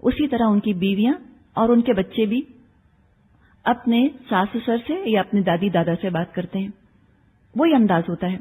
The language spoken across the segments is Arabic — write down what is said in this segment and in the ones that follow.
اسی طرح ان کی بیویاں اور ان کے بچے بھی اپنے ساس سسر سے یا اپنے دادی دادا سے بات کرتے ہیں، وہی انداز ہوتا ہے۔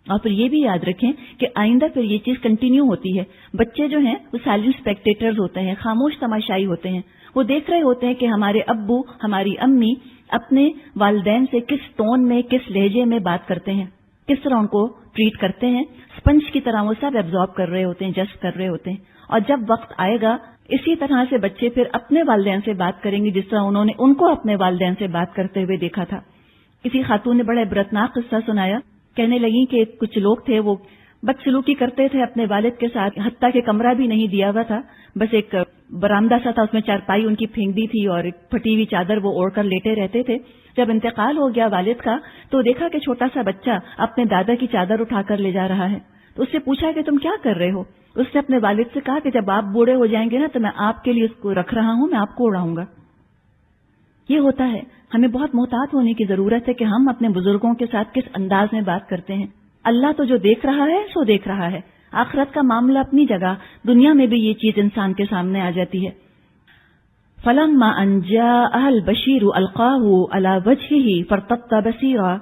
اور پھر یہ بھی یاد رکھیں کہ آئندہ پھر یہ چیز کنٹینیو ہوتی ہے۔ بچے جو ہیں وہ سائلنٹ اسپیکٹیٹرز ہوتے ہیں، خاموش تماشائی ہوتے ہیں، وہ دیکھ رہے ہوتے ہیں کہ ہمارے ابو ہماری امی اپنے والدین سے کس ٹون میں کس لہجے میں بات کرتے ہیں، کس طرح ان کو ٹریٹ کرتے ہیں۔ اسپنج کی طرح وہ سب ایبزارب کر رہے ہوتے ہیں، جذب کر رہے ہوتے ہیں، اور جب وقت آئے گا اسی طرح سے بچے پھر اپنے والدین سے بات کریں گے جس طرح انہوں نے ان کو اپنے والدین سے بات کرتے ہوئے دیکھا تھا۔ کسی خاتون نے بڑا عبرتناک قصہ سنایا، کہنے لگی کہ کچھ لوگ تھے وہ بدسلوکی کرتے تھے اپنے والد کے ساتھ، حتیٰ کہ کمرہ بھی نہیں دیا ہوا تھا، بس ایک برآمدہ سا تھا، اس میں چارپائی ان کی پھینک دی تھی اور ایک پھٹی ہوئی چادر وہ اوڑھ کر لیٹے رہتے تھے۔ جب انتقال ہو گیا والد کا تو دیکھا کہ چھوٹا سا بچہ اپنے دادا کی چادر اٹھا کر لے جا رہا ہے، تو اس سے پوچھا کہ تم کیا کر رہے ہو؟ اس نے اپنے والد سے کہا کہ جب آپ بوڑھے ہو جائیں گے نا تو میں آپ کے لیے اس کو رکھ رہا ہوں، میں آپ کو اڑاؤں گا۔ یہ ہوتا ہے، ہمیں بہت محتاط ہونے کی ضرورت ہے کہ ہم اپنے بزرگوں کے ساتھ کس انداز میں بات کرتے ہیں۔ اللہ تو جو دیکھ رہا ہے سو دیکھ رہا ہے، آخرت کا معاملہ اپنی جگہ، دنیا میں بھی یہ چیز انسان کے سامنے آ جاتی ہے۔ فلما ان جاء البشیر القاہ علی وجہہ فارتد بصیرا،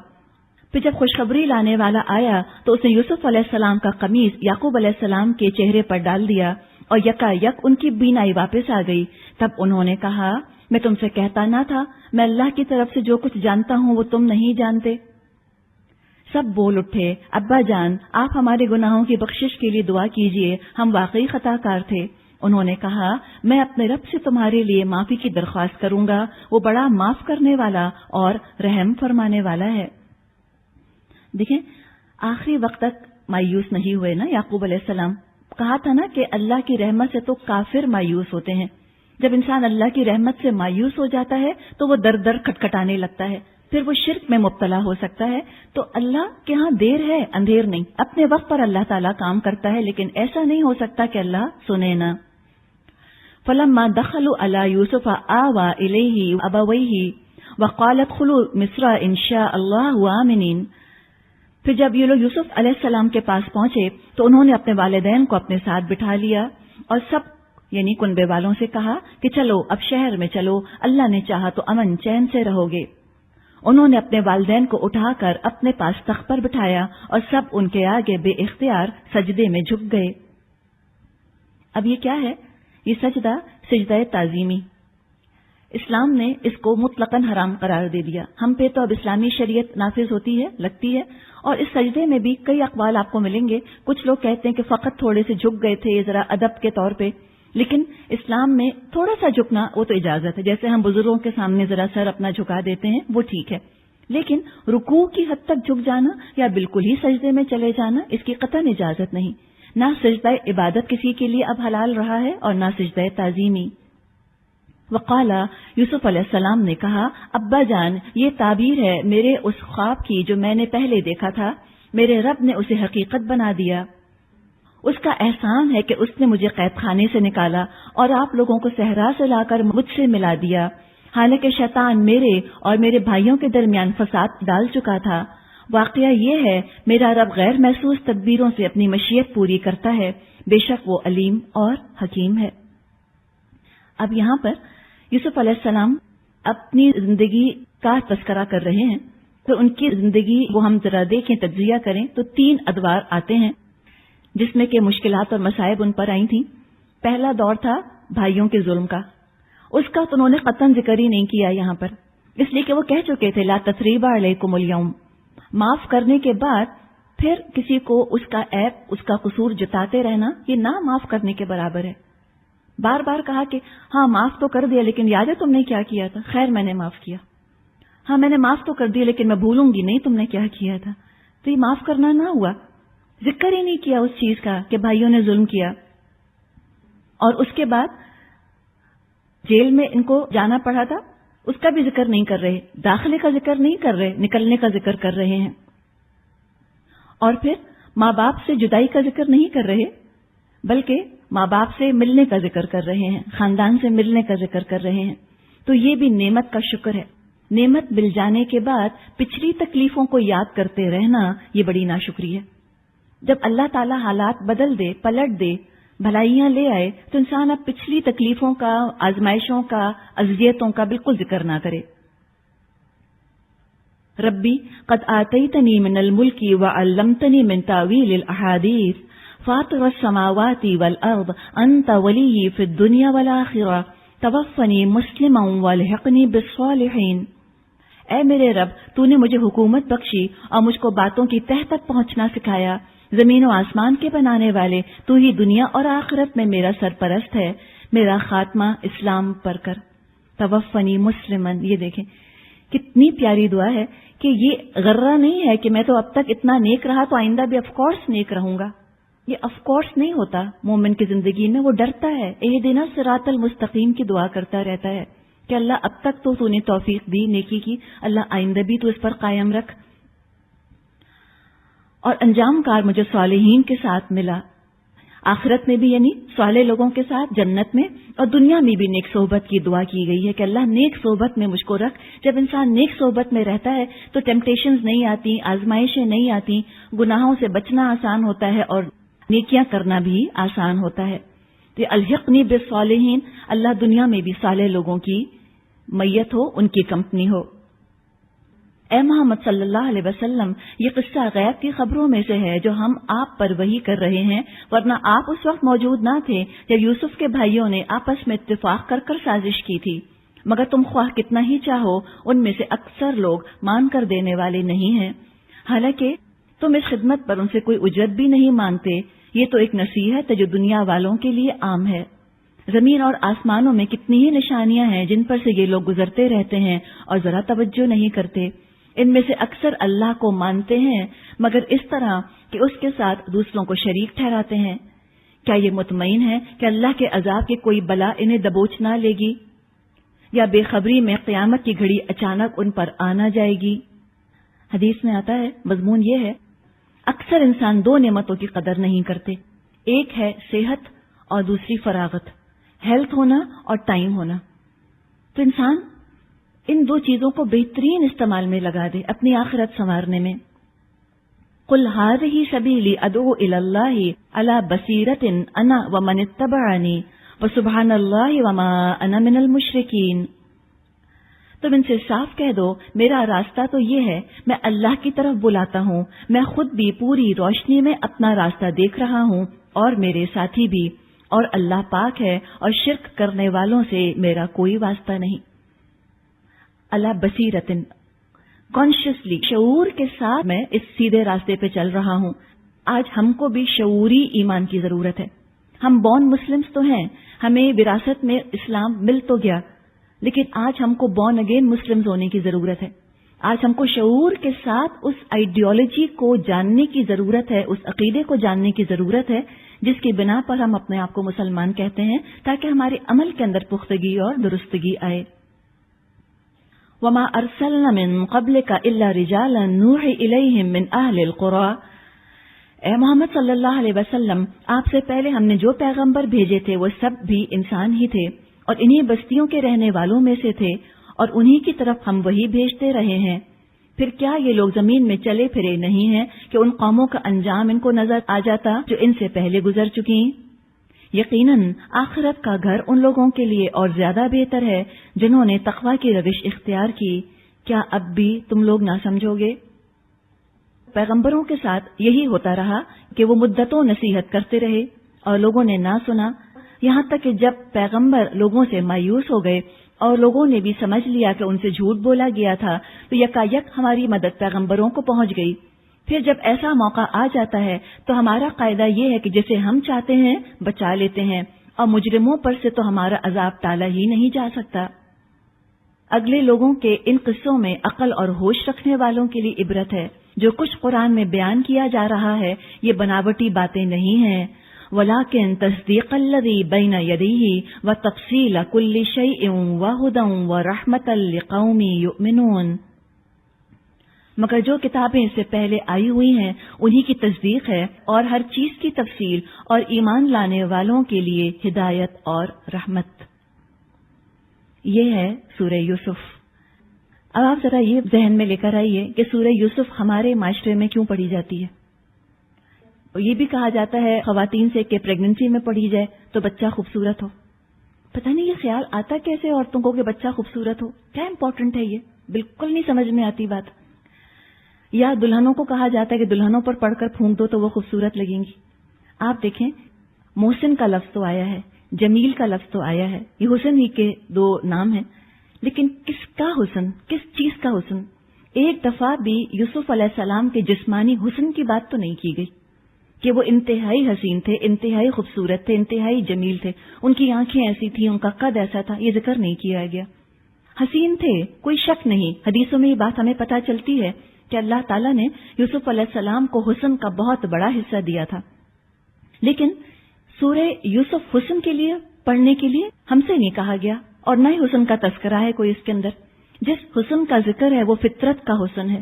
پھر جب خوشخبری لانے والا آیا تو اس نے یوسف علیہ السلام کا قمیص یعقوب علیہ السلام کے چہرے پر ڈال دیا اور یکا یک ان کی بینائی واپس آ گئی۔ تب انہوں نے کہا، میں تم سے کہتا نہ تھا میں اللہ کی طرف سے جو کچھ جانتا ہوں وہ تم نہیں جانتے؟ سب بول اٹھے، ابا جان آپ ہمارے گناہوں کی بخشش کے لیے دعا کیجیے، ہم واقعی خطا کار تھے۔ انہوں نے کہا، میں اپنے رب سے تمہارے لیے معافی کی درخواست کروں گا، وہ بڑا معاف کرنے والا اور رحم فرمانے والا ہے۔ دیکھیں آخری وقت تک مایوس نہیں ہوئے نا یعقوب علیہ السلام۔ کہا تھا نا کہ اللہ کی رحمت سے تو کافر مایوس ہوتے ہیں۔ جب انسان اللہ کی رحمت سے مایوس ہو جاتا ہے تو وہ در در کھٹکھٹانے لگتا ہے، پھر وہ شرک میں مبتلا ہو سکتا ہے۔ تو اللہ کے ہاں دیر ہے اندھیر نہیں، اپنے وقت پر اللہ تعالیٰ کام کرتا ہے، لیکن ایسا نہیں ہو سکتا کہ اللہ سنے نہ۔ فلما دخلوا علی یوسف آوى الیہ ابویہ وقال ادخلوا مصر ان شاء اللہ آمنین، پھر جب یہ لوگ یوسف علیہ السلام کے پاس پہنچے تو انہوں نے اپنے والدین کو اپنے ساتھ بٹھا لیا اور سب یعنی کنبے والوں سے کہا کہ چلو اب شہر میں چلو، اللہ نے چاہا تو امن چین سے رہو گے۔ انہوں نے اپنے والدین کو اٹھا کر اپنے پاس تخت پر بٹھایا اور سب ان کے آگے بے اختیار سجدے میں جھک گئے۔ اب یہ کیا ہے؟ یہ سجدہ سجدہ تعظیمی، اسلام نے اس کو مطلقاً حرام قرار دے دیا۔ ہم پہ تو اب اسلامی شریعت نافذ ہوتی ہے، لگتی ہے، اور اس سجدے میں بھی کئی اقوال آپ کو ملیں گے۔ کچھ لوگ کہتے ہیں کہ فقط تھوڑے سے جھک گئے تھے ذرا ادب کے طور پہ، لیکن اسلام میں تھوڑا سا جھکنا وہ تو اجازت ہے، جیسے ہم بزرگوں کے سامنے ذرا سر اپنا جھکا دیتے ہیں وہ ٹھیک ہے، لیکن رکوع کی حد تک جھک جانا یا بالکل ہی سجدے میں چلے جانا اس کی قطعاً اجازت نہیں۔ نہ سجدہ عبادت کسی کے لیے اب حلال رہا ہے اور نہ سجدہ تعظیمی۔ وقالا، یوسف علیہ السلام نے کہا، ابا جان یہ تعبیر ہے میرے اس خواب کی جو میں نے پہلے دیکھا تھا، میرے رب نے اسے حقیقت بنا دیا۔ اس کا احسان ہے کہ اس نے مجھے قید خانے سے نکالا اور آپ لوگوں کو صحرا سے لا کر مجھ سے ملا دیا، حالانکہ شیطان میرے اور میرے بھائیوں کے درمیان فساد ڈال چکا تھا۔ واقعہ یہ ہے میرا رب غیر محسوس تدبیروں سے اپنی مشیت پوری کرتا ہے، بے شک وہ علیم اور حکیم ہے۔ اب یہاں پر یوسف علیہ السلام اپنی زندگی کا تذکرہ کر رہے ہیں، تو ان کی زندگی وہ ہم ذرا دیکھیں، تجزیہ کریں تو 3 ادوار آتے ہیں جس میں کہ مشکلات اور مصائب ان پر آئی تھیں۔ پہلا دور تھا بھائیوں کے ظلم کا، اس کا تو انہوں نے قطعاً ذکر ہی نہیں کیا یہاں پر، اس لیے کہ وہ کہہ چکے تھے لا تثریب علیکم اليوم، معاف کرنے کے بعد پھر کسی کو اس کا عیب اس کا قصور جتاتے رہنا یہ نہ معاف کرنے کے برابر ہے۔ بار بار کہا کہ ہاں معاف تو کر دیا لیکن یاد ہے تم نے کیا کیا تھا؟ خیر میں نے معاف کیا، ہاں میں نے معاف تو کر دیا لیکن میں بھولوں گی نہیں تم نے کیا کیا تھا۔ تو یہ معاف کرنا نہ ہوا، ذکر ہی نہیں کیا اس چیز کا کہ بھائیوں نے ظلم کیا، اور اس کے بعد جیل میں ان کو جانا پڑا تھا اس کا بھی ذکر نہیں کر رہے، داخلے کا ذکر نہیں کر رہے، نکلنے کا ذکر کر رہے ہیں، اور پھر ماں باپ سے جدائی کا ذکر نہیں کر رہے بلکہ ماں باپ سے ملنے کا ذکر کر رہے ہیں، خاندان سے ملنے کا ذکر کر رہے ہیں۔ تو یہ بھی نعمت کا شکر ہے۔ نعمت مل جانے کے بعد پچھلی تکلیفوں کو یاد کرتے رہنا یہ بڑی ناشکری ہے۔ جب اللہ تعالی حالات بدل دے، پلٹ دے، بھلائیاں لے آئے تو انسان اب پچھلی تکلیفوں کا، آزمائشوں کا، اذیتوں کا بالکل ذکر نہ کرے. ربی قد آتیتنی من الملک وعلمتنی من تاویل الاحادیث فاطر السماوات والارض انت ولی فی الدنیا والآخرہ توفنی مسلما والحقنی بالصالحین. اے میرے رب، تو نے مجھے حکومت بخشی اور مجھ کو باتوں کی تہ تک پہنچنا سکھایا. زمین و آسمان کے بنانے والے تو ہی دنیا اور آخرت میں میرا سرپرست ہے. میرا خاتمہ اسلام پر کر. توفنی مسلمن. یہ دیکھیں کتنی پیاری دعا ہے کہ یہ غرہ نہیں ہے کہ میں تو اب تک اتنا نیک رہا تو آئندہ بھی آف کورس نیک رہوں گا. یہ آف کورس نہیں ہوتا مومن کی زندگی میں. وہ ڈرتا ہے، اہدنا الصراط المستقیم کی دعا کرتا رہتا ہے کہ اللہ اب تک تو نے توفیق دی نیکی کی، اللہ آئندہ بھی تو اس پر قائم رکھ. اور انجام کار مجھے صالحین کے ساتھ ملا، آخرت میں بھی یعنی صالح لوگوں کے ساتھ جنت میں، اور دنیا میں بھی نیک صحبت کی دعا کی گئی ہے کہ اللہ نیک صحبت میں مجھ کو رکھ. جب انسان نیک صحبت میں رہتا ہے تو ٹیمپٹیشنز نہیں آتی، آزمائشیں نہیں آتی، گناہوں سے بچنا آسان ہوتا ہے اور نیکیاں کرنا بھی آسان ہوتا ہے. تو الحقنی بالصالحین، اللہ دنیا میں بھی صالح لوگوں کی میت ہو، ان کی کمپنی ہو. اے محمد صلی اللہ علیہ وسلم، یہ قصہ غیب کی خبروں میں سے ہے جو ہم آپ پر وحی کر رہے ہیں، ورنہ آپ اس وقت موجود نہ تھے جب یوسف کے بھائیوں نے آپس میں اتفاق کر کر سازش کی تھی. مگر تم خواہ کتنا ہی چاہو ان میں سے اکثر لوگ مان کر دینے والے نہیں ہیں. حالانکہ تم اس خدمت پر ان سے کوئی اجرت بھی نہیں مانگتے. یہ تو ایک نصیحت ہے جو دنیا والوں کے لیے عام ہے. زمین اور آسمانوں میں کتنی ہی نشانیاں ہیں جن پر سے یہ لوگ گزرتے رہتے ہیں اور ذرا توجہ نہیں کرتے. ان میں سے اکثر اللہ کو مانتے ہیں مگر اس طرح کہ اس کے ساتھ دوسروں کو شریک ٹھہراتے ہیں. کیا یہ مطمئن ہے کہ اللہ کے عذاب کی کوئی بلا انہیں دبوچ نہ لے گی، یا بے خبری میں قیامت کی گھڑی اچانک ان پر آنا جائے گی؟ حدیث میں آتا ہے، مضمون یہ ہے، اکثر انسان دو نعمتوں کی قدر نہیں کرتے. ایک ہے صحت اور دوسری فراغت، ہیلتھ ہونا اور ٹائم ہونا. تو انسان ان دو چیزوں کو بہترین استعمال میں لگا دے اپنی آخرت سنوارنے میں. قل هذه سبیلی ادعو الی اللہ علی بصیرۃ انا ومن اتبعنی وسبحان اللہ وما انا من المشرکین. تم ان سے صاف کہہ دو، میرا راستہ تو یہ ہے، میں اللہ کی طرف بلاتا ہوں، میں خود بھی پوری روشنی میں اپنا راستہ دیکھ رہا ہوں اور میرے ساتھی بھی، اور اللہ پاک ہے اور شرک کرنے والوں سے میرا کوئی واسطہ نہیں. اللہ بصیرتن، کانشیسلی، شعور کے ساتھ میں اس سیدھے راستے پہ چل رہا ہوں. آج ہم کو بھی شعوری ایمان کی ضرورت ہے. ہم بورن مسلمز تو ہیں، ہمیں وراثت میں اسلام مل تو گیا، لیکن آج ہم کو بورن اگین مسلمز ہونے کی ضرورت ہے. آج ہم کو شعور کے ساتھ اس آئیڈیالوجی کو جاننے کی ضرورت ہے، اس عقیدے کو جاننے کی ضرورت ہے جس کی بنا پر ہم اپنے آپ کو مسلمان کہتے ہیں، تاکہ ہمارے عمل کے اندر پختگی اور درستگی آئے. وما ارسلنا من قبلک الا رجالا نوحی الیہم من اہل القری. اے محمد صلی اللہ علیہ وسلم، آپ سے پہلے ہم نے جو پیغمبر بھیجے تھے وہ سب بھی انسان ہی تھے اور انہی بستیوں کے رہنے والوں میں سے تھے، اور انہی کی طرف ہم وہی بھیجتے رہے ہیں. پھر کیا یہ لوگ زمین میں چلے پھرے نہیں ہیں کہ ان قوموں کا انجام ان کو نظر آ جاتا جو ان سے پہلے گزر چکی؟ یقیناً آخرت کا گھر ان لوگوں کے لیے اور زیادہ بہتر ہے جنہوں نے تقوی کی روش اختیار کی. کیا اب بھی تم لوگ نہ سمجھو گے؟ پیغمبروں کے ساتھ یہی ہوتا رہا کہ وہ مدتوں نصیحت کرتے رہے اور لوگوں نے نہ سنا، یہاں تک کہ جب پیغمبر لوگوں سے مایوس ہو گئے اور لوگوں نے بھی سمجھ لیا کہ ان سے جھوٹ بولا گیا تھا، تو یکایک ہماری مدد پیغمبروں کو پہنچ گئی. پھر جب ایسا موقع آ جاتا ہے تو ہمارا قاعدہ یہ ہے کہ جسے ہم چاہتے ہیں بچا لیتے ہیں، اور مجرموں پر سے تو ہمارا عذاب ٹالا ہی نہیں جا سکتا. اگلے لوگوں کے ان قصوں میں عقل اور ہوش رکھنے والوں کے لیے عبرت ہے. جو کچھ قرآن میں بیان کیا جا رہا ہے یہ بناوٹی باتیں نہیں ہیں، وَلَٰكِن تَصْدِيقَ الَّذِي بَيْنَ يَدَيْهِ وَتَفْصِيلَ كُلِّ شَيْءٍ وَهُدًى وَرَحْمَةً لِقَوْمٍ يُؤْمِنُونَ. مگر جو کتابیں اس سے پہلے آئی ہوئی ہیں انہی کی تصدیق ہے اور ہر چیز کی تفصیل اور ایمان لانے والوں کے لیے ہدایت اور رحمت. یہ ہے سورہ یوسف. اب آپ ذرا یہ ذہن میں لے کر آئیے کہ سورہ یوسف ہمارے معاشرے میں کیوں پڑھی جاتی ہے. اور یہ بھی کہا جاتا ہے خواتین سے کہ پریگننسی میں پڑھی جائے تو بچہ خوبصورت ہو. پتہ نہیں یہ خیال آتا کیسے عورتوں کو کہ بچہ خوبصورت ہو؟ کیا امپورٹنٹ ہے یہ؟ بالکل نہیں سمجھ میں آتی بات. یا دلہنوں کو کہا جاتا ہے کہ دلہنوں پر پڑھ کر پھونک دو تو وہ خوبصورت لگیں گی. آپ دیکھیں محسن کا لفظ تو آیا ہے، جمیل کا لفظ تو آیا ہے، یہ حسن ہی کے دو نام ہیں، لیکن کس کا حسن، کس چیز کا حسن؟ ایک دفعہ بھی یوسف علیہ السلام کے جسمانی حسن کی بات تو نہیں کی گئی کہ وہ انتہائی حسین تھے، انتہائی خوبصورت تھے، انتہائی جمیل تھے، ان کی آنکھیں ایسی تھیں، ان کا قد ایسا تھا، یہ ذکر نہیں کیا گیا. حسین تھے، کوئی شک نہیں. حدیثوں میں یہ بات ہمیں پتہ چلتی ہے کہ اللہ تعالیٰ نے یوسف علیہ السلام کو حسن کا بہت بڑا حصہ دیا تھا. لیکن سورہ یوسف حسن کے لیے پڑھنے کے لیے ہم سے نہیں کہا گیا، اور نہ ہی حسن کا تذکرہ ہے کوئی اس کے اندر. جس حسن کا ذکر ہے وہ فطرت کا حسن ہے،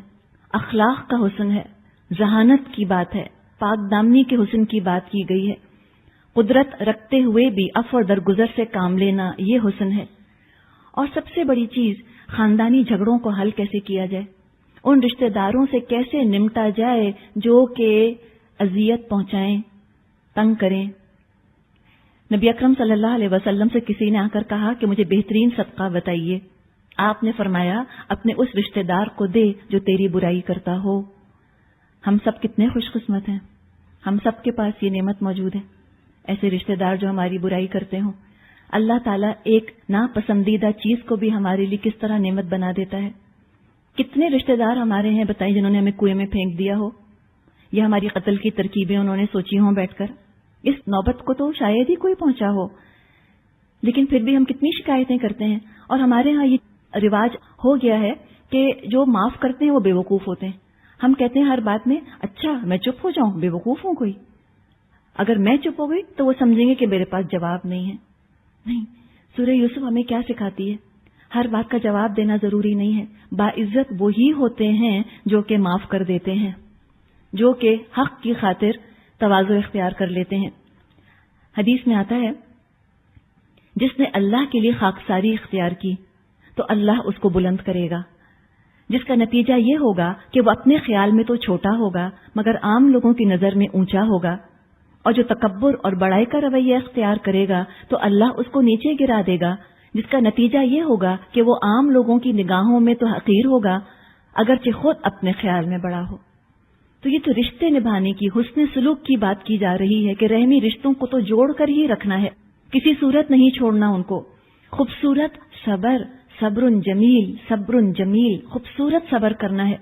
اخلاق کا حسن ہے، ذہانت کی بات ہے، پاک دامنی کے حسن کی بات کی گئی ہے. قدرت رکھتے ہوئے بھی عفو اور درگزر سے کام لینا، یہ حسن ہے. اور سب سے بڑی چیز خاندانی جھگڑوں کو حل کیسے کیا جائے، ان رشتہ داروں سے کیسے نمٹا جائے جو کہ اذیت پہنچائیں، تنگ کریں. نبی اکرم صلی اللہ علیہ وسلم سے کسی نے آ کر کہا کہ مجھے بہترین صدقہ بتائیے. آپ نے فرمایا اپنے اس رشتہ دار کو دے جو تیری برائی کرتا ہو. ہم سب کتنے خوش قسمت ہیں، ہم سب کے پاس یہ نعمت موجود ہے، ایسے رشتہ دار جو ہماری برائی کرتے ہوں. اللہ تعالیٰ ایک ناپسندیدہ چیز کو بھی ہمارے لیے کس طرح نعمت بنا دیتا ہے. کتنے رشتہ دار ہمارے ہیں بتائیں جنہوں نے ہمیں کنویں میں پھینک دیا ہو، یا ہماری قتل کی ترکیبیں انہوں نے سوچی ہوں بیٹھ کر. اس نوبت کو تو شاید ہی کوئی پہنچا ہو، لیکن پھر بھی ہم کتنی شکایتیں کرتے ہیں. اور ہمارے ہاں یہ رواج ہو گیا ہے کہ جو معاف کرتے ہیں وہ بے وقوف ہوتے ہیں. ہم کہتے ہیں ہر بات میں اچھا میں چپ ہو جاؤں، بے وقوف ہوں کوئی. اگر میں چپ ہو گئی تو وہ سمجھیں گے کہ میرے پاس جواب نہیں ہے. نہیں، سورہ یوسف ہمیں کیا سکھاتی ہے؟ ہر بات کا جواب دینا ضروری نہیں ہے. باعزت وہی ہوتے ہیں جو کہ معاف کر دیتے ہیں، جو کہ حق کی خاطر تواضع اختیار کر لیتے ہیں. حدیث میں آتا ہے جس نے اللہ کے لیے خاکساری اختیار کی تو اللہ اس کو بلند کرے گا، جس کا نتیجہ یہ ہوگا کہ وہ اپنے خیال میں تو چھوٹا ہوگا مگر عام لوگوں کی نظر میں اونچا ہوگا. اور جو تکبر اور بڑائی کا رویہ اختیار کرے گا تو اللہ اس کو نیچے گرا دے گا، جس کا نتیجہ یہ ہوگا کہ وہ عام لوگوں کی نگاہوں میں تو حقیر ہوگا اگرچہ خود اپنے خیال میں بڑا ہو. تو یہ تو رشتے نبھانے کی، حسن سلوک کی بات کی جا رہی ہے کہ رحمی رشتوں کو تو جوڑ کر ہی رکھنا ہے، کسی صورت نہیں چھوڑنا ان کو. خوبصورت صبر، صبر جمیل، صبر جمیل، خوبصورت صبر کرنا ہے.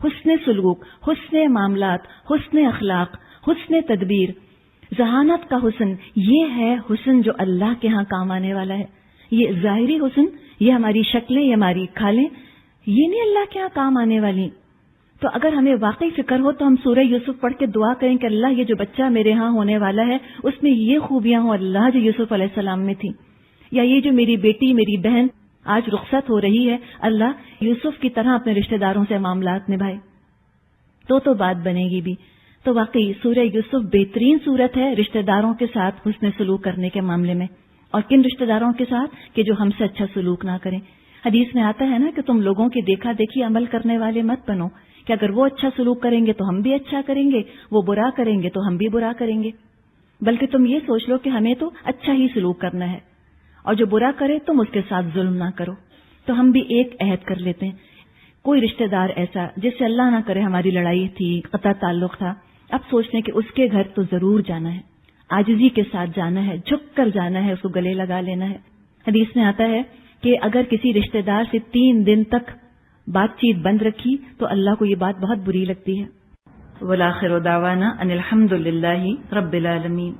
حسن سلوک، حسن معاملات، حسن اخلاق، حسن تدبیر، ذہانت کا حسن، یہ ہے حسن جو اللہ کے ہاں کام آنے والا ہے. یہ ظاہری حسن، یہ ہماری شکلیں، یہ ہماری کھالیں، یہ نہیں اللہ کے ہاں کام آنے والی. تو اگر ہمیں واقعی فکر ہو تو ہم سورہ یوسف پڑھ کے دعا کریں کہ اللہ یہ جو بچہ میرے ہاں ہونے والا ہے اس میں یہ خوبیاں ہوں اللہ جو یوسف علیہ السلام میں تھیں، یا یہ جو میری بیٹی، میری بہن آج رخصت ہو رہی ہے، اللہ یوسف کی طرح اپنے رشتہ داروں سے معاملات نبھائے تو بات بنے گی بھی. تو واقعی سورہ یوسف بہترین صورت ہے رشتہ داروں کے ساتھ حسن سلوک کرنے کے معاملے میں. اور کن رشتہ داروں کے ساتھ کہ جو ہم سے اچھا سلوک نہ کریں. حدیث میں آتا ہے نا کہ تم لوگوں کی دیکھا دیکھی عمل کرنے والے مت بنو، کہ اگر وہ اچھا سلوک کریں گے تو ہم بھی اچھا کریں گے، وہ برا کریں گے تو ہم بھی برا کریں گے. بلکہ تم یہ سوچ لو کہ ہمیں تو اچھا ہی سلوک کرنا ہے، اور جو برا کرے تم اس کے ساتھ ظلم نہ کرو. تو ہم بھی ایک عہد کر لیتے ہیں. کوئی رشتہ دار ایسا جس سے اللہ نہ کرے ہماری لڑائی تھی، قطع تعلق تھا، اب سوچ لیں کہ اس کے گھر تو ضرور جانا ہے، عاجزی کے ساتھ جانا ہے، جھک کر جانا ہے، اس کو گلے لگا لینا ہے. حدیث میں آتا ہے کہ اگر کسی رشتہ دار سے 3 دن تک بات چیت بند رکھی تو اللہ کو یہ بات بہت بری لگتی ہے. وَالْآخِرُ دَعْوَانَا أَنِ الْحَمْدُ لِلَّهِ رَبِّ الْعَالَمِينَ.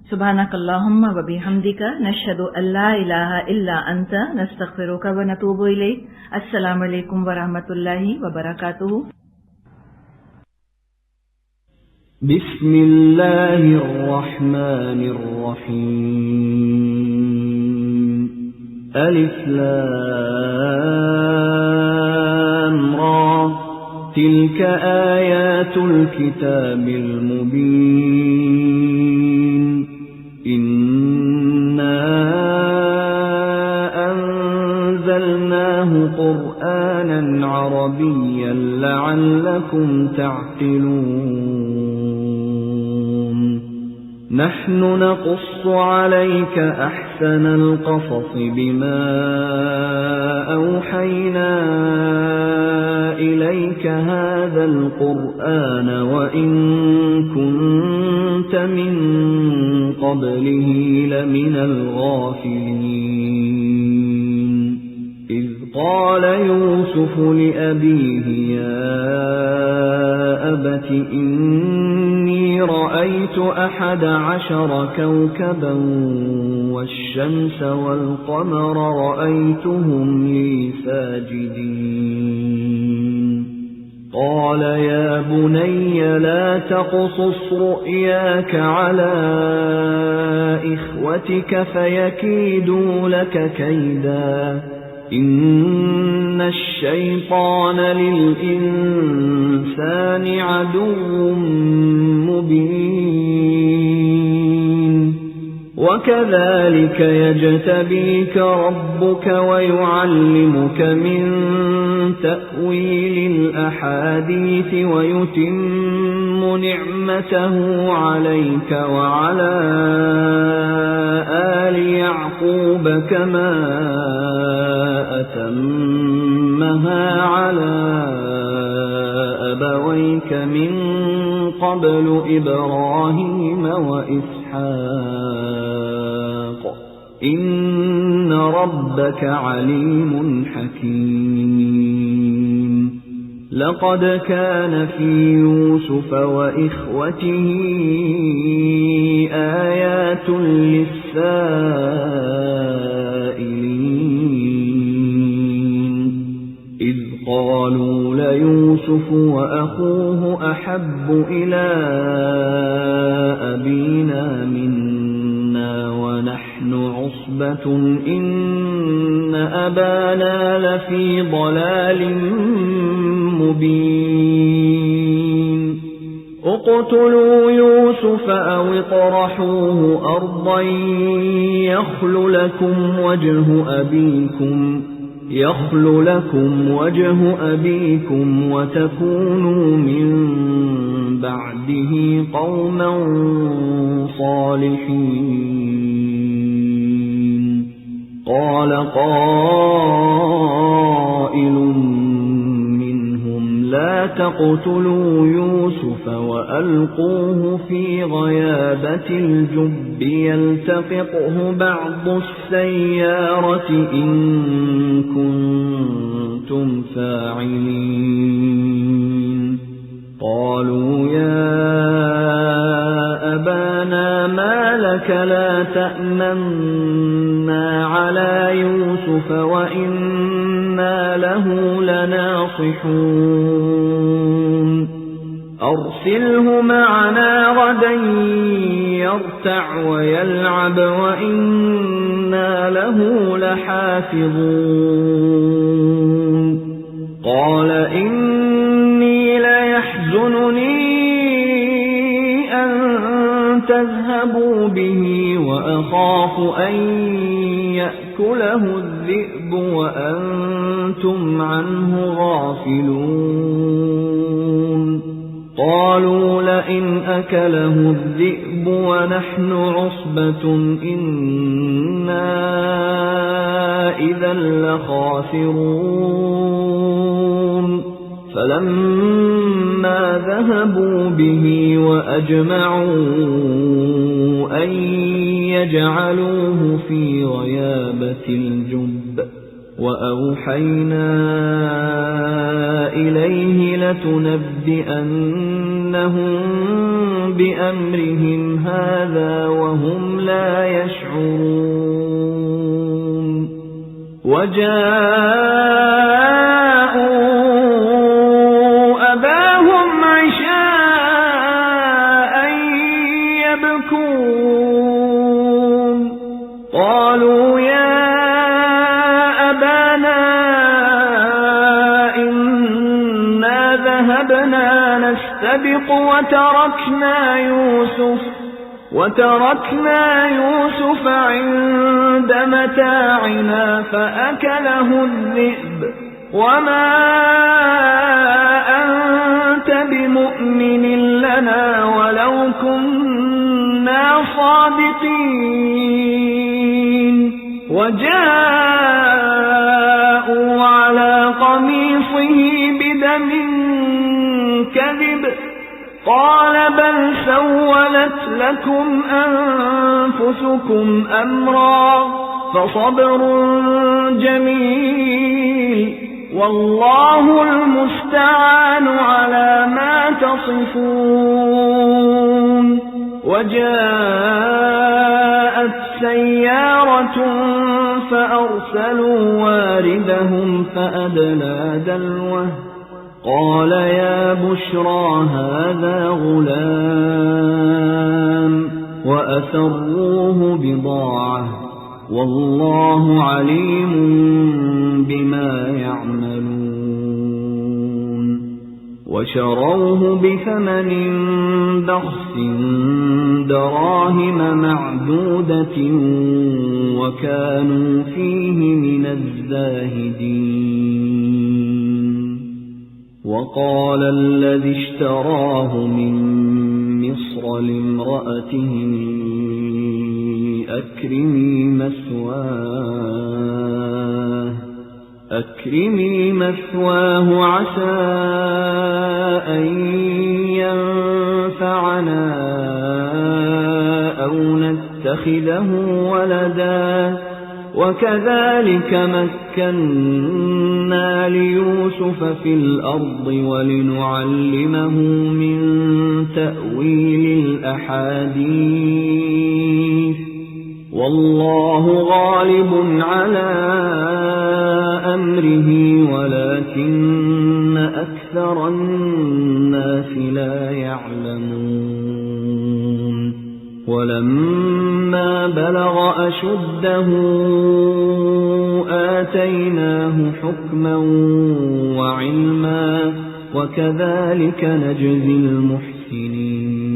سبحانك اللهم وبحمدك نشهد أن لا إله إلا أنت نستغفرك ونتوب إليك. السلام علیکم ورحمۃ اللہ وبرکاتہ. بسم اللہ الرحمن الرحیم. الف لام را تلك آیات الكتاب المبین. إِنَّا أَنزَلْنَاهُ قُرْآنًا عَرَبِيًّا لَعَلَّكُمْ تَعْقِلُونَ. نحن نقص عليك أحسن القصص بما أوحينا إليك هذا القرآن وإن كنت من قبله لمن الغافلين إذ قال يوسف لأبيه يا أبت إني رأيت 11 كوكبا والشمس والقمر رأيتهم لي ساجدين قال يا بني لا تقصص رؤياك على إخوتك فيكيدوا لك كيدا إن الشيطان للإنسان عدو مبين وكذلك يجتبيك ربك ويعلمك من تأويل الأحاديث ويتم نعمته عليك وعلى آل يعقوب كما أتمها على أبويك من قبل إبراهيم وإسحاق إن ربك عليم حكيم لقد كان في يوسف وإخوته آيات للسائلين إذ قالوا ليوسف وأخوه أحب إلى أبينا منا ونحن عصبة إن أبانا لفي ضلال مبين اقتلوا يوسف أو اطرحوه أرضا يخل لكم وجه أبيكم وتكونوا من بعده قوما صالحين قال قائل منهم لا تقتلوا يوسف وألقوه في غيابة الجب يلتقطه بعض السيارة إن كنتم فاعلين قالوا يا أبانا ما لك لا تأمنا على يوسف وإنا له لناصحون أرسله معنا غدا يرتع ويلعب وإنا له لحافظون قال إني ليحزنني أن تذهبوا به وأخاف أن يأكله الذئب وأنتم عنه غافلون قالوا لئن أكله الذئب ونحن عصبة إنا إذا لخاسرون فلما ذهبوا به وأجمعوا أن يجعلوه في غيابة الجب وأوحينا إليه لتنبئنهم بأمرهم هذا وهم لا يشعرون وجاءوا أباهم عشاء يبكون قالوا يا أبانا إنا ذهبنا نستبق وتركنا يوسف عند متاعنا فأكله الذئب وما أنت بمؤمن لنا ولو كنا الصادقين وجاءوا على قميصه بدم كذب قال بل سولت لكم أنفسكم أمرا فصبر جميل والله المستعان على ما تصفون وجاءت سيارة فأرسلوا واردهم فأدلى دلوه قال يا بشرى هذا غلام وأسروه بضاعة والله عليم بما يعملون وشروه بثمن بخس دراهم معدودة وكانوا فيه من الزاهدين وقال الذي اشتراه من مصر لامرأته أكرمي مثواه عسى أن ينفعنا أو نتخذه ولدا وكذلك مكنا ليوسف في الأرض ولنعلمه من تأويل الأحاديث والله غالب على أمره ولكن أكثر الناس لا يعلمون ولما بلغ أشده آتيناه حكما وعلما وكذلك نجزي المحسنين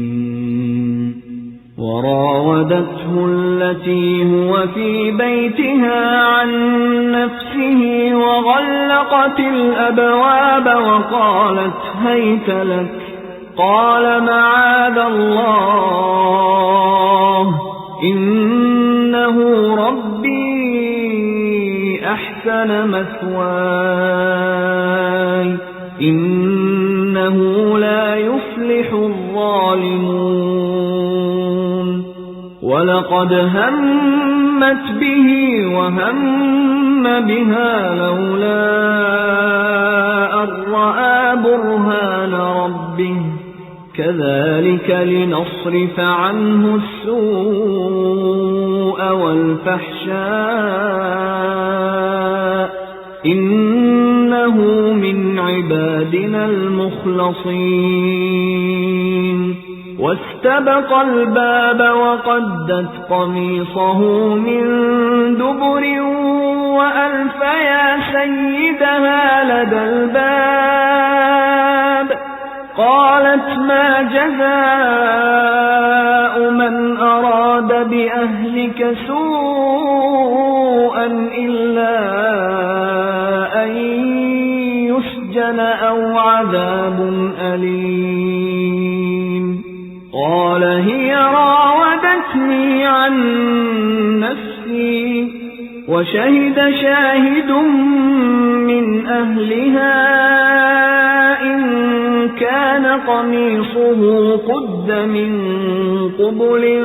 وراودته التي هو في بيتها عن نفسه وغلقت الأبواب وقالت هيت لك قال معاذ الله إنه ربي أحسن مثواي إنه لا يفلح الظالمون ولقد همت به وهم بها لولا أن رأى برهان ربه كذلك لنصرف عنه السوء والفحشاء إنه من عبادنا المخلصين واستبق الباب وقدت قميصه من دبر وألف يا سيدها لدى الباب قالت ما جزاء من أراد بأهلك سوءا إلا أن يسجن أو عذاب أليم قال هي راودتني عن نفسي وشهد شاهد من أهلها إن كان قميصه قد من قبل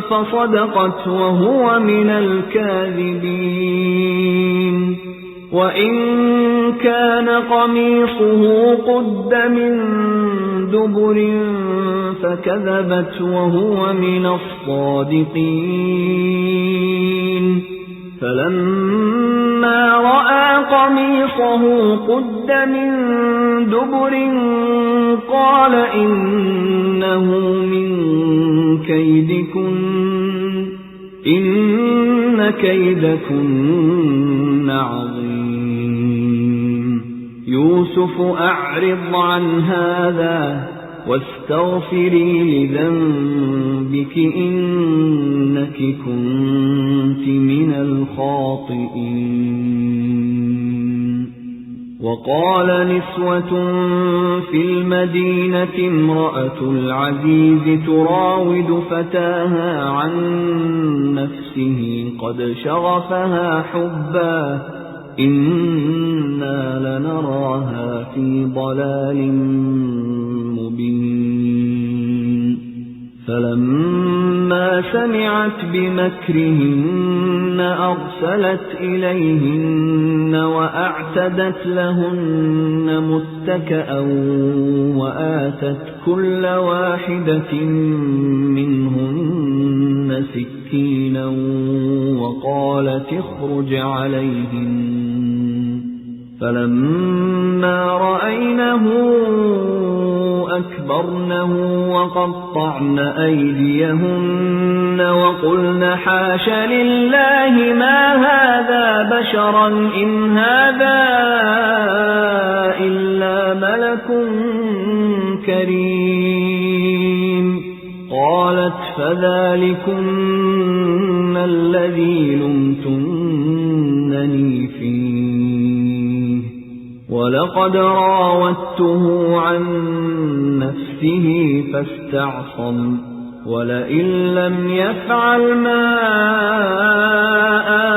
فصدقت وهو من الكاذبين وإن كان قميصه قد من دبر فكذبت وهو من الصادقين فلما رأى قميصه قد من دبر قال إنه من كيدكن إن كيدكن عظيم يوسف أعرض عن هذا واستغفري لذنبك إنك كنت من الخاطئين وقال نسوة في المدينة امرأة العزيز تراود فتاها عن نفسه قد شغفها حبا إنا لنراها في ضلال مبين فلما سمعت بمكرهن أرسلت إليهن وأعتدت لهن متكأ وآتت كل واحدة منهن سكينا وقالت اخرج عليهن فلما رأينه أكبرنه وقطعن أيديهن وقلن حاش لله ما هذا بشرا إن هذا إلا ملك كريم قالت فذلكن الذي لمتنني فيه ولقد راودته عن نفسه فاستعصم ولئن لم يفعل ما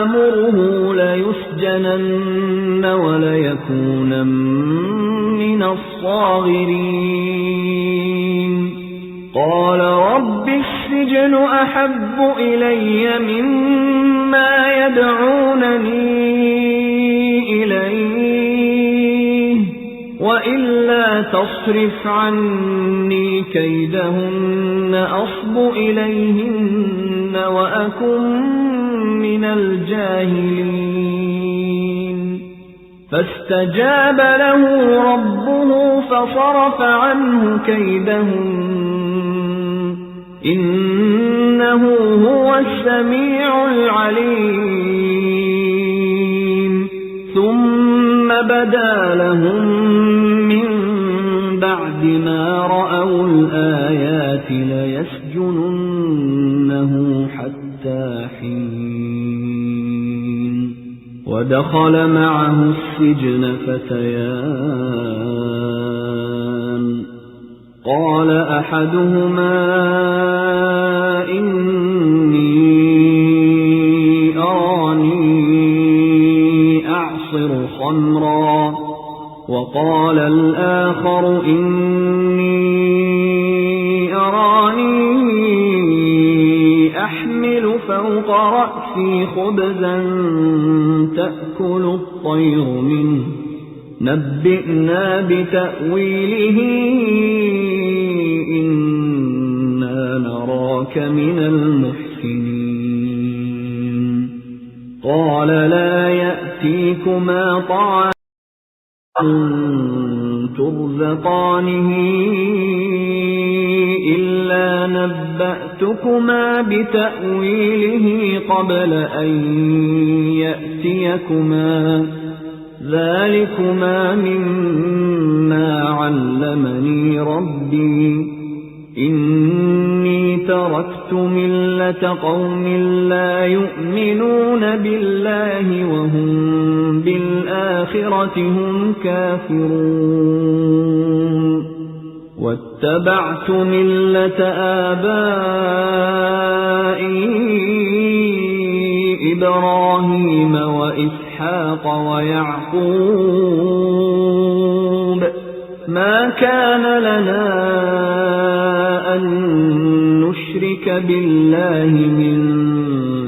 آمره ليسجنن وليكونن من الصاغرين قال رب السجن أحب إلي مما يدعونني إليه وإلا تصرف عني كيدهن أصب إليهن وأكن من الجاهلين فاستجاب له ربه فصرف عنه كيدهن إنه هو السميع العليم ثم بدا لهم من بعد ما رأوا الآيات ليسجننه حتى حين ودخل معه السجن فتيان قال أحدهما إني أراني أعصر خمرا وقال الآخر إني أراني أحمل فوق رأسي خبزا تأكل الطير منه نبئنا بتأويله إنا نراك من المحسنين قال لا يأتيكما طعام ترزقانه إلا نبأتكما بتأويله قبل أن يأتيكما ذلكما مما علمني ربي إني تركت ملة قوم لا يؤمنون بالله وهم بالآخرة هم كافرون واتبعت ملة آبائي إبراهيم وإسحاق ويعقوب ما كان لنا أن نشرك بالله من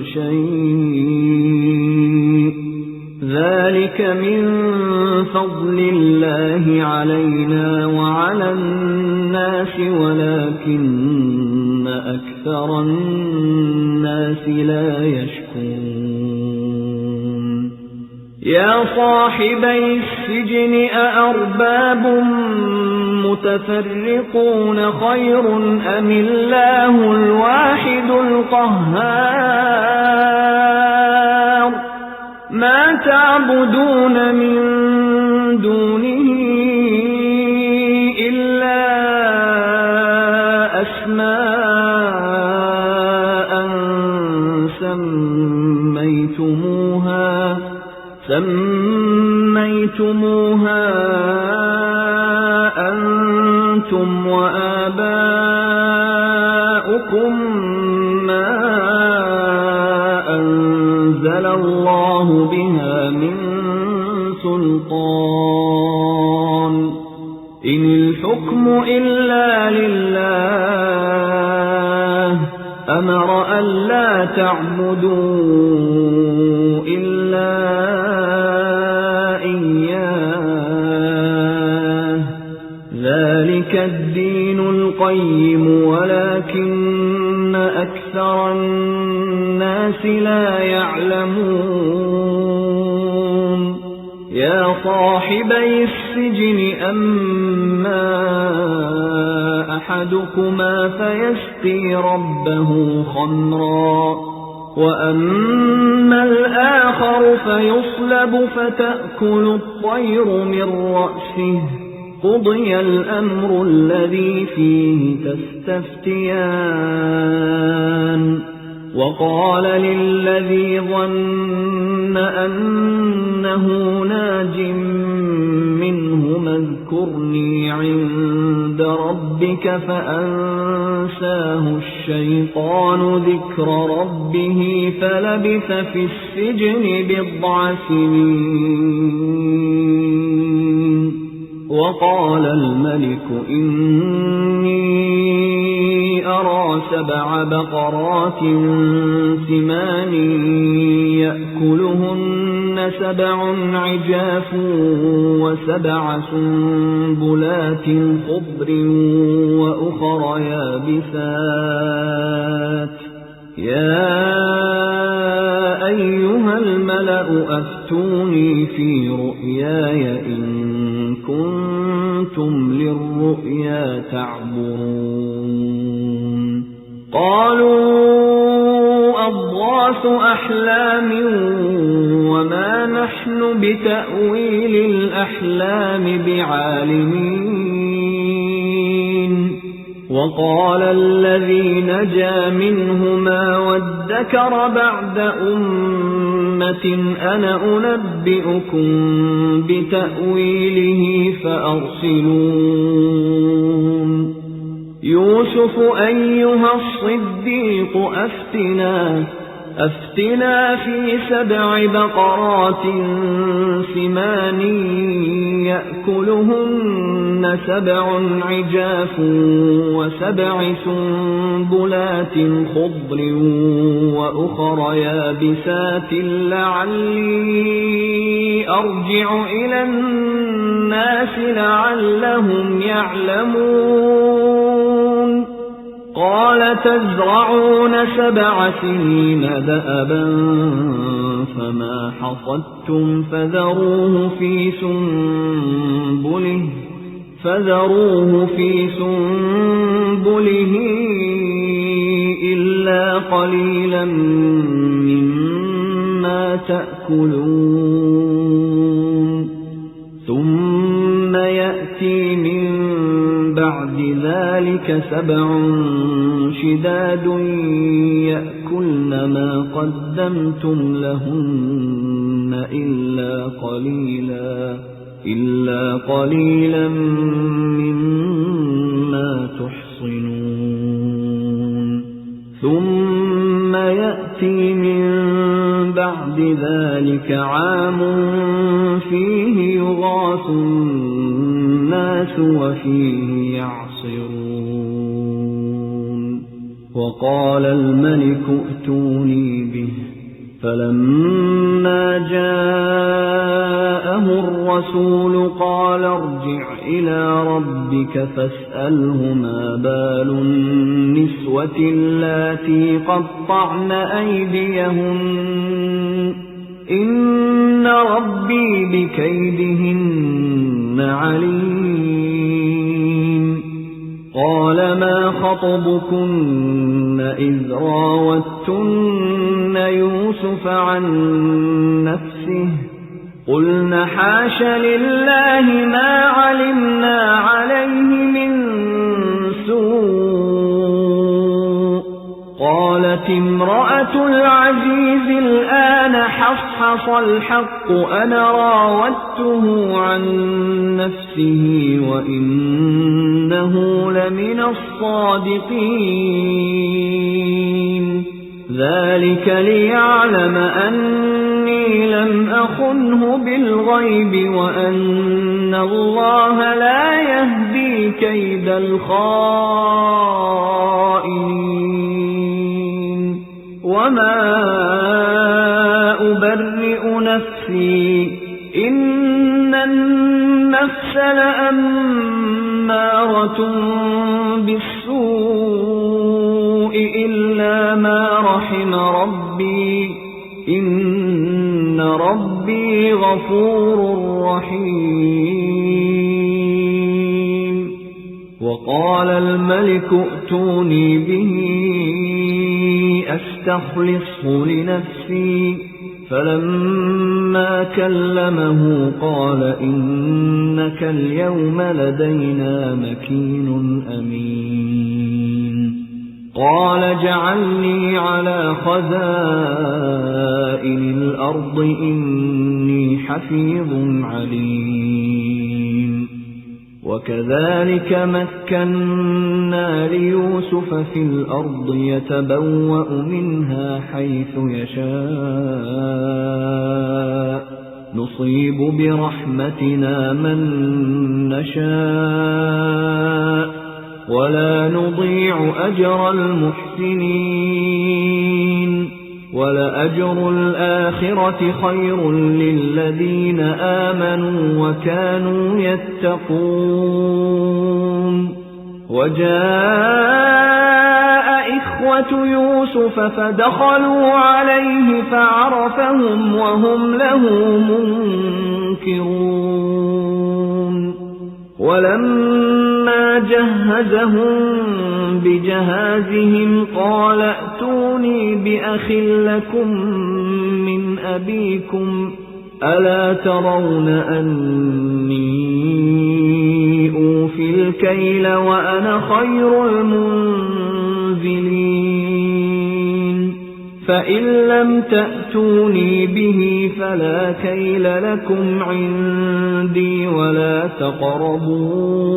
شيء ذلك من فضل الله علينا وعلى الناس ولكن أكثر الناس لا يشكرون يا صاحبي السجن أأرباب متفرقون خير أم الله الواحد القهار ما تعبدون من دونه إلا أسماء سميتموها أنتم وآباؤكم ما أنزل الله بها من سلطان إن الحكم إلا لله أمر ألا تعبدوا إلا إياه ذلك الدين القيم ولكن أكثر الناس لا يعلمون يا صاحبي السجن أما أحدكما فيسقي ربه خمرا وأما الآخر فيصلب فتأكل الطير من رأسه قضي الأمر الذي فيه تستفتيان وقال للذي ظن أنه ناج منهما اذكرني عند ربك فأنساه الشيطان ذكر ربه فلبث في السجن 10 سنين وقال الملك إني أرى 7 بقرات سمان يأكلهن 7 عجاف و7 سنبلات خضر وأخر يابسات يا أيها الملأ أفتوني في رؤياي إن كنتم للرؤيا تعبرون قالوا أضغاث أحلام وما نحن بتأويل الأحلام بعالمين وقال الذي نجا منهما وادكر بعد أمة أنا أنبئكم بتأويله فأرسلون يوسف أيها الصديق أفتنا في 7 بقرات سمان يأكلهن 7 عجاف و7 سنبلات خضر وأخر يابسات لعلي أرجع إلى الناس لعلهم يعلمون قال تزرعون 7 سنين دأبا فما حصدتم فذروه في سنبله إلا قليلا مما تأكلون ثم يأتي من بعد ذلك 7 شداد يأكلن ما قدمتم لهن إلا قليلا مما تحصنون ثم يأتي من بعد ذلك عام فيه يغاث الناس وفيه يعصرون وقال الملك ائتوني به فلما جاءه الرسول قال ارجع إلى ربك فاسأله ما بال النسوة اللاتي قطعن أيديهن إن ربي بكيدهن عليم قال ما خطبكن إذ راوتن يوسف عن نفسه قلنا حاش لله ما علمنا عليه من سوء قالت امرأة العزيز الآن حصحص حصى الحق أنا راودته عن نفسه وإنه لمن الصادقين ذلك ليعلم أني لم أخنه بالغيب وأن الله لا يهدي كيد الخائنين وما أبرئ نفسي إن النفس لأمارة بالسوء إلا ما رحم ربي إن ربي غفور رحيم وقال الملك ائتوني به أستخلصه لنفسي فلما كلمه قال إنك اليوم لدينا مكين أمين قال اجعلني على خزائن الأرض إني حفيظ عليم وكذلك مكنا ليوسف في الأرض يتبوأ منها حيث يشاء نصيب برحمتنا من نشاء ولا نضيع أجر المحسنين ولأجر الآخرة خير للذين آمنوا وكانوا يتقون وجاء إخوة يوسف فدخلوا عليه فعرفهم وهم له منكرون ولما جهزهم بجهازهم قال ائتوني بأخ لكم من أبيكم ألا ترون أني أوفي الكيل وأنا خير المنزلين فإن لم تأتوني به فلا كيل لكم عندي ولا تقربون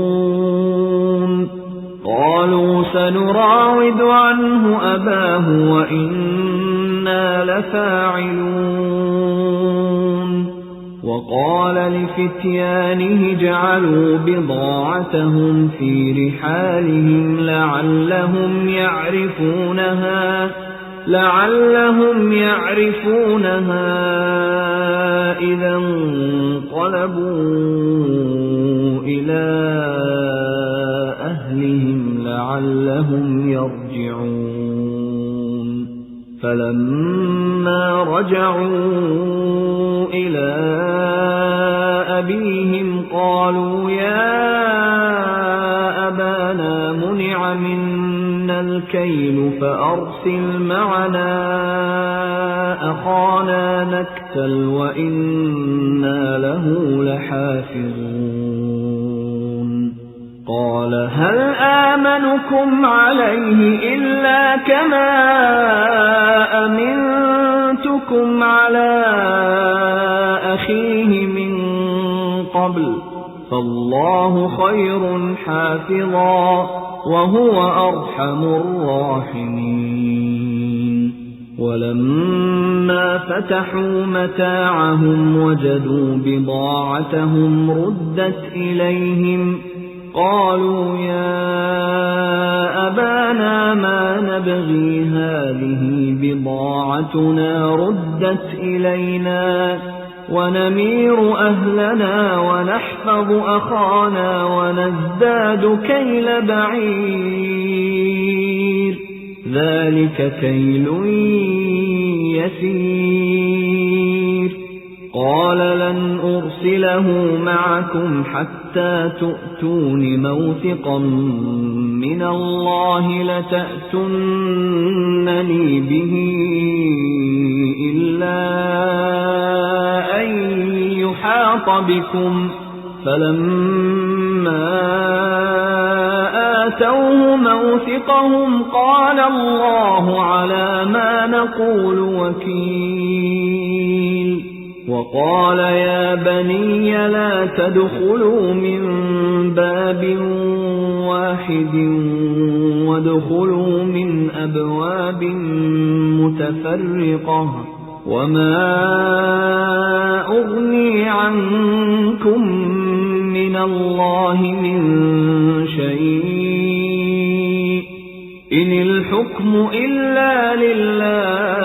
قالوا سنراود عنه أباه وإنا لفاعلون وقال لفتيانه اجعلوا بضاعتهم في رحالهم لعلهم يعرفونها إذا انقلبوا إلى أهلهم لعلهم يرجعون فلما رجعوا إلى أبيهم قالوا يا أبانا منع منا الكيل فأرسل معنا أخانا نكتل وإنا له لحافظون قال هل آمنكم عليه إلا كما أمنتكم على أخيه من قبل فالله خير حافظا وهو أرحم الراحمين ولما فتحوا متاعهم وجدوا بضاعتهم ردت إليهم قالوا يا أبانا ما نبغي هذه بضاعتنا ردت إلينا ونمير أهلنا ونحفظ أخانا ونزداد كيل بعير ذلك كيل يسير قال لن أرسله معكم حتى تؤتون موثقا من الله لتأتونني به إلا أن يحاط بكم فلما آتوه موثقهم قال الله على ما نقول وكيل وقال يا بني لا تدخلوا من باب واحد وادخلوا من أبواب متفرقة وما أغني عنكم من الله من شيء إن الحكم إلا لله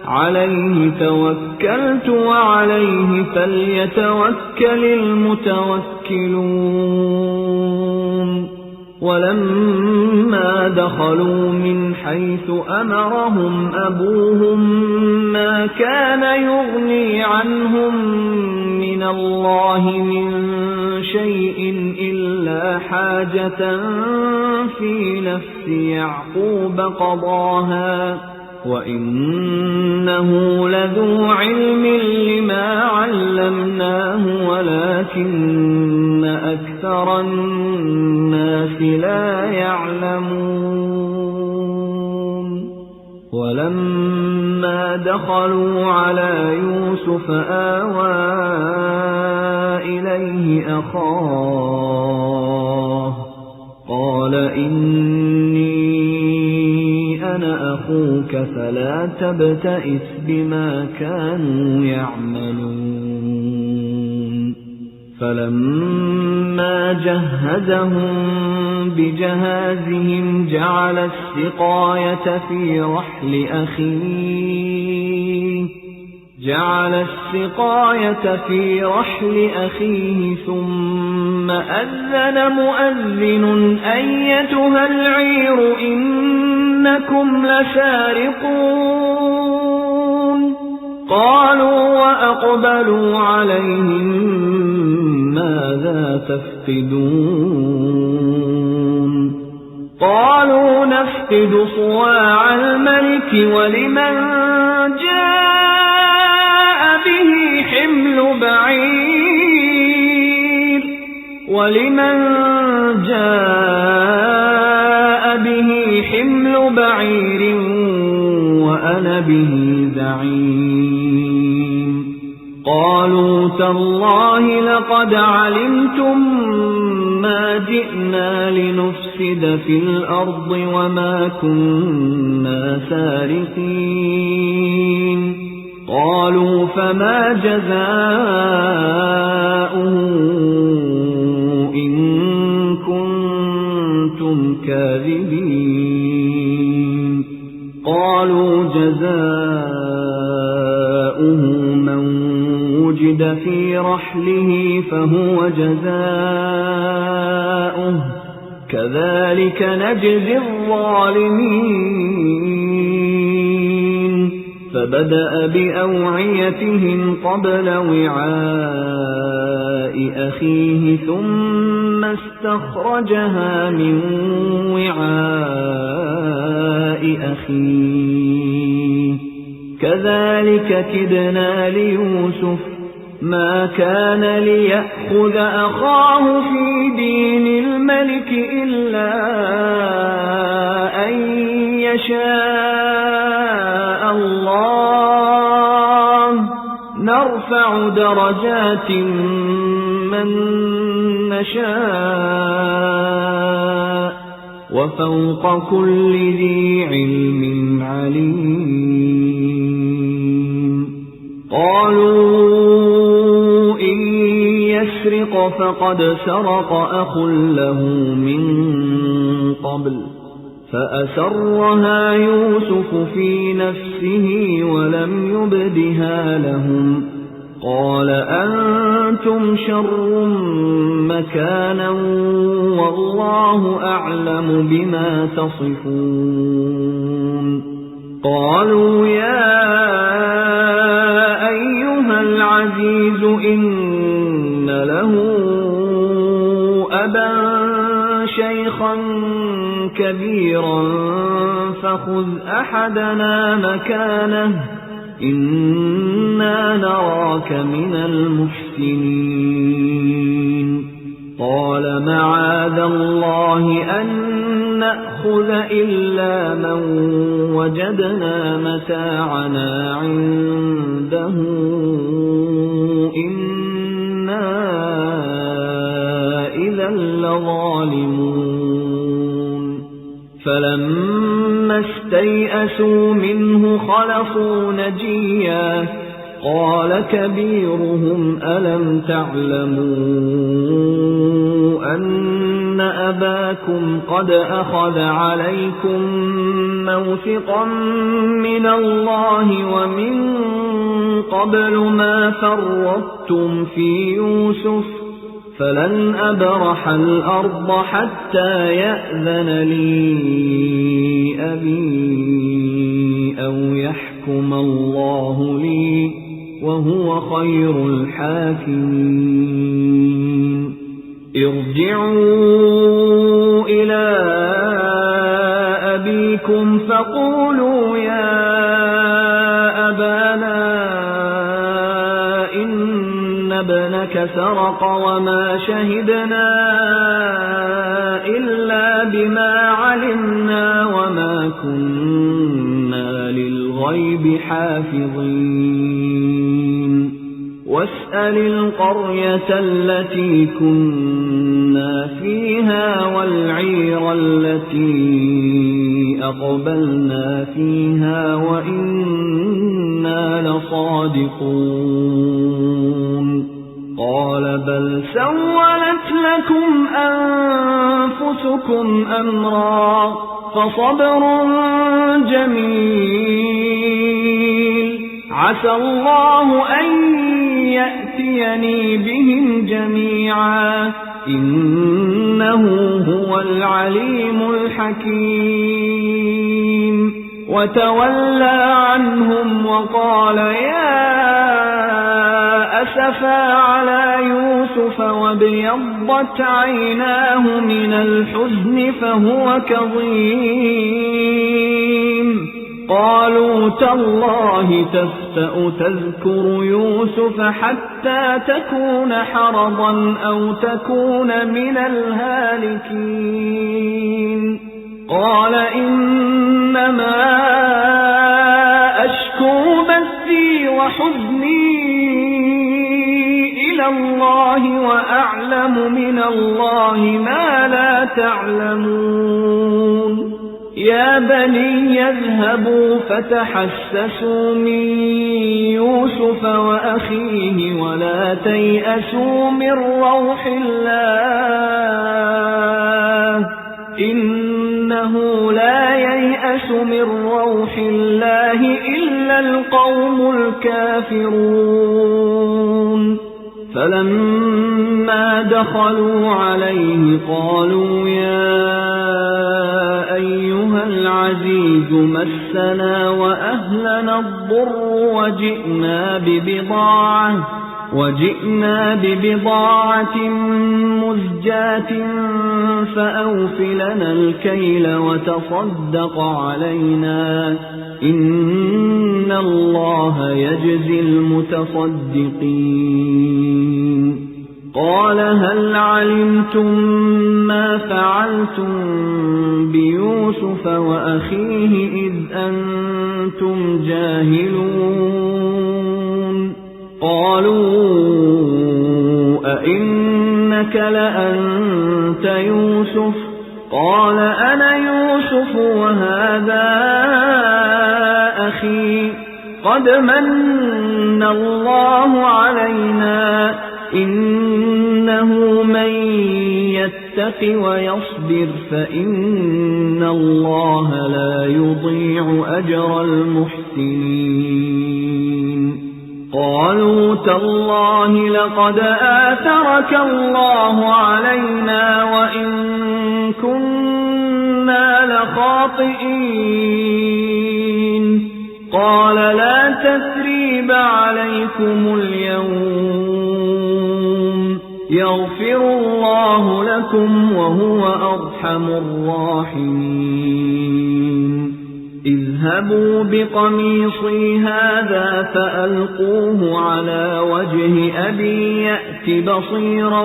عليه توكلت وعليه فليتوكل المتوكلون ولما دخلوا من حيث أمرهم أبوهم ما كان يغني عنهم من الله من شيء إلا حاجة في نفس يعقوب قضاها وإنه لذو علم لما علمناه ولكن أكثر الناس لا يعلمون ولما دخلوا على يوسف آوى إليه أخاه قال إني أنا أخوك فلا تبتئس بما كانوا يعملون فلما جهزهم بجهازهم جعل السقاية في رحل أخيه ثم أذن مؤذن أيتها العير إنكم لسارقون قالوا وأقبلوا عليهم ماذا تفقدون قالوا نفقد صواع الملك ولمن جاء به حمل بعير وأنا به زعيم قالوا تالله لقد علمتم ما جئنا لنفسد في الأرض وما كنا سارقين قالوا فما جزاؤه إن كنتم كاذبين قالوا جزاؤه من وجد في رحله فهو جزاؤه كذلك نجزي الظالمين فبدأ بأوعيتهم قبل وعاء أخيه ثم استخرجها من وعاء أخيه كذلك كدنا ليوسف ما كان ليأخذ أخاه في دين الملك إلا أن يشاء الله نرفع درجات من نشاء وفوق كل ذي علم عليم قالوا إن يسرق فقد سرق أخ له من قبل فأسرها يوسف في نفسه ولم يبدها لهم قال أنتم شر مكانا والله أعلم بما تصفون قالوا يا أيها العزيز إن له أبا شيخا كبيرا فخذ أحدنا مكانه إنا نراك من المحسنين قال معاذ الله أن نأخذ إلا من وجدنا متاعنا عنده فلما استيئسوا منه خلصوا نجيا قال كبيرهم ألم تعلموا أن أباكم قد أخذ عليكم موثقا من الله ومن قبل ما فرطتم في يوسف فلن أبرح الأرض حتى يأذن لي أبي أو يحكم الله لي وهو خير الحاكمين ارجعوا إلى أبيكم فقولوا يا أبانا إن ابنك سرق وما شهدنا إلا بما علمنا وما كنا للغيب حافظين واسأل القرية التي كنا فيها والعير التي أقبلنا فيها وإنا لصادقون قال بل سولت لكم أنفسكم أمرا فصبر جميل عسى الله أن يأتيني بهم جميعا إنه هو العليم الحكيم وتولى عنهم وقال يا أسفا على يوسف وابيضت عيناه من الحزن فهو كظيم قالوا تالله تفتأ تذكر يوسف حتى تكون حرضا أو تكون من الهالكين قال إنما أشكو بثي وحزني إلى الله وأعلم من الله ما لا تعلمون يا بني يذهبوا فتحسسوا من يوسف وأخيه ولا تيأسوا من روح الله إنه لا ييأس من روح الله إلا القوم الكافرون فلما دخلوا عليه قالوا يا أيها العزيز مسنا وأهلنا الضر وجئنا ببضاعة مزجاة فأوف لنا الكيل وتصدق علينا إن الله يجزي المتصدقين قال هل علمتم ما فعلتم بيوسف وأخيه إذ أنتم جاهلون قالوا أئنك لأنت يوسف قال أنا يوسف وهذا أخي قد من الله علينا إنه من يتق ويصبر فإن الله لا يضيع أجر المحسنين قالوا تالله لقد آثرك الله علينا وإن كنا لخاطئين قال لا تثريب عليكم اليوم يغفر الله لكم وهو أرحم الراحمين اذهبوا بقميصي هذا فألقوه على وجه أبي يأت بصيرا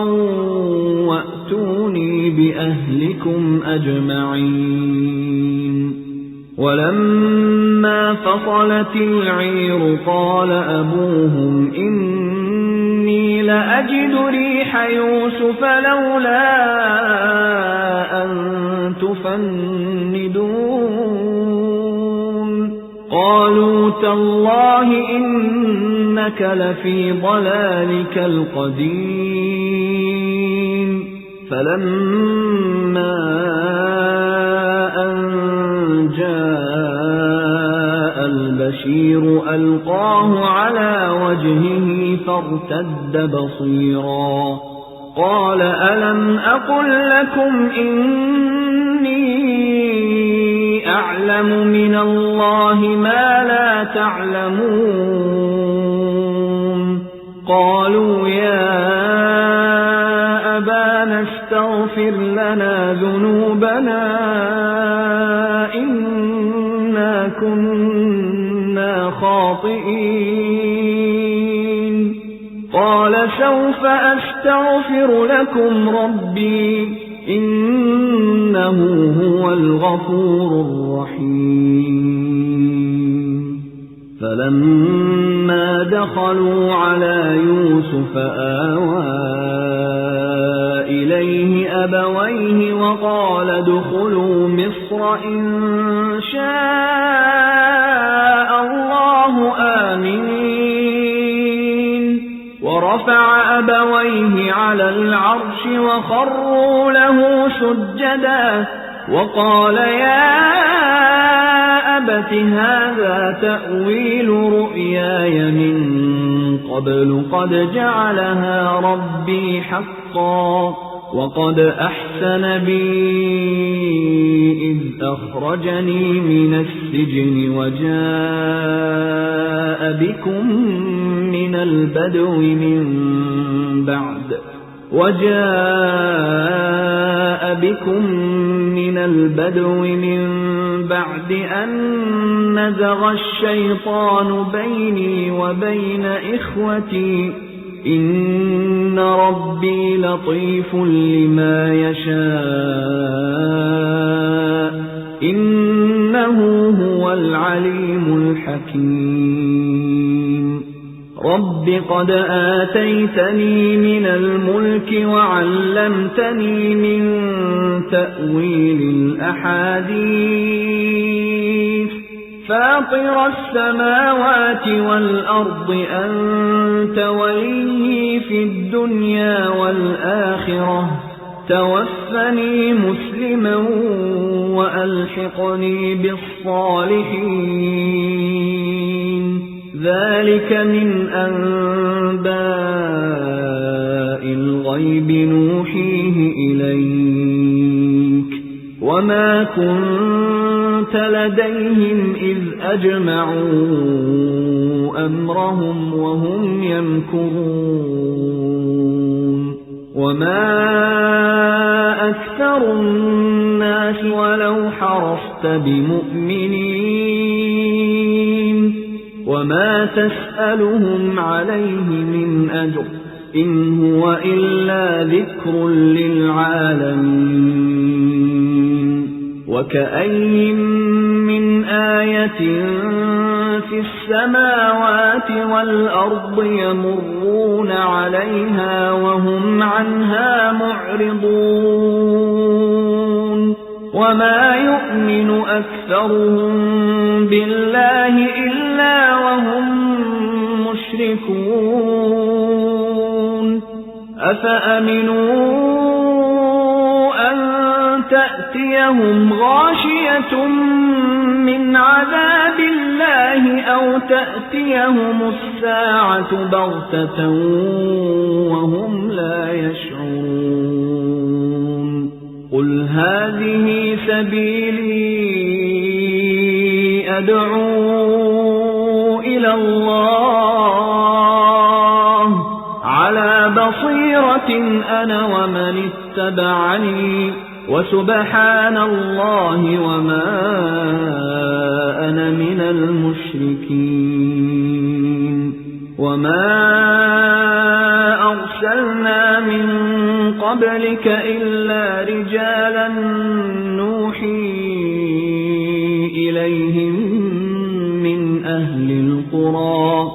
وأتوني بأهلكم أجمعين ولما فصلت العير قال أبوهم إني لأجد ريح يوسف لولا أن تفندون يفندون قالوا تالله إنك لفي ضلالك القديم فلما أن جاء البشير ألقاه على وجهه فارتد بصيرا قال ألم أقل لكم إني أعلم من الله ما لا تعلمون قالوا يا أبانا استغفر لنا ذنوبنا إنا كنا خاطئين قال سوف أستغفر لكم ربي إنه هو الغفور الرحيم فلما دخلوا على يوسف آوى إليه أبويه وقال ادخلوا مصر إن شاء الله آمنين ورفع أبويه على العرش وخروا له سجدا وقال يا أبت هذا تأويل رؤياي من قبل قد جعلها ربي حقا وقد أحسن بي إذ أخرجني من السجن وجاء بكم من البدو من بعد أن نزغ الشيطان بيني وبين إخوتي إن ربي لطيف لما يشاء إنه هو العليم الحكيم رب قد آتيتني من الملك وعلمتني من تأويل الأحاديث فاطر السماوات والأرض أنت ولي في الدنيا والآخرة توفني مسلما وألحقني بالصالحين ذلك من أنباء الغيب نوحيه إليك وما كنت لديهم إذ أجمعوا أمرهم وهم يمكرون وما أكثر الناس ولو حرصت بمؤمنين وما تسألهم عليه من أجر إن هو إلا ذكر للعالمين وكأين من آية في السماوات والأرض يمرون عليها وهم عنها معرضون وما يؤمن أكثرهم بالله إلا وهم مشركون أفأمنوا أن تأتيهم غاشية من عذاب الله أو تأتيهم الساعة بغتة وهم لا يشعرون قل هذه سبيلي أدعو إلى الله على بصيرة أنا ومن اتبعني وسبحان الله وما أنا من المشركين وما أرسلنا من قبلك إلا رجالا نوحي إليهم من أهل القرى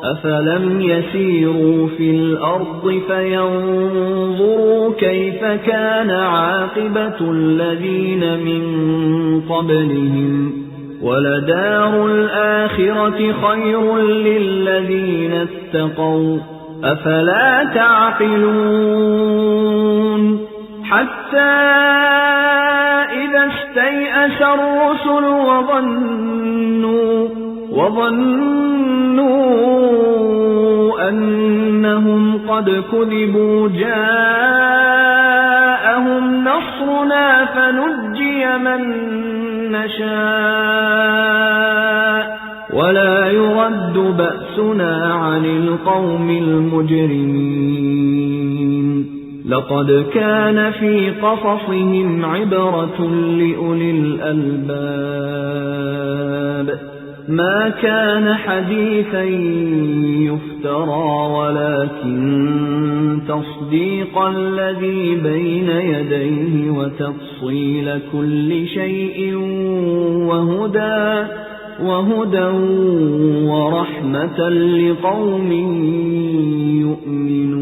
أفلم يسيروا في الأرض فينظروا كيف كان عاقبة الذين من قبلهم ولدار الآخرة خير للذين اتقوا أفلا تعقلون حتى إذا استيأس الرسل وظنوا أنهم قد كذبوا جاءهم نصرنا فنجي من نشاء ولا يرد بأسنا عن القوم المجرمين لقد كان في قصصهم عبرة لأولي الألباب ما كان حديثا يفترى ولكن تصديق الذي بين يديه وتفصيل كل شيء وهدى ورحمة لقوم يؤمنون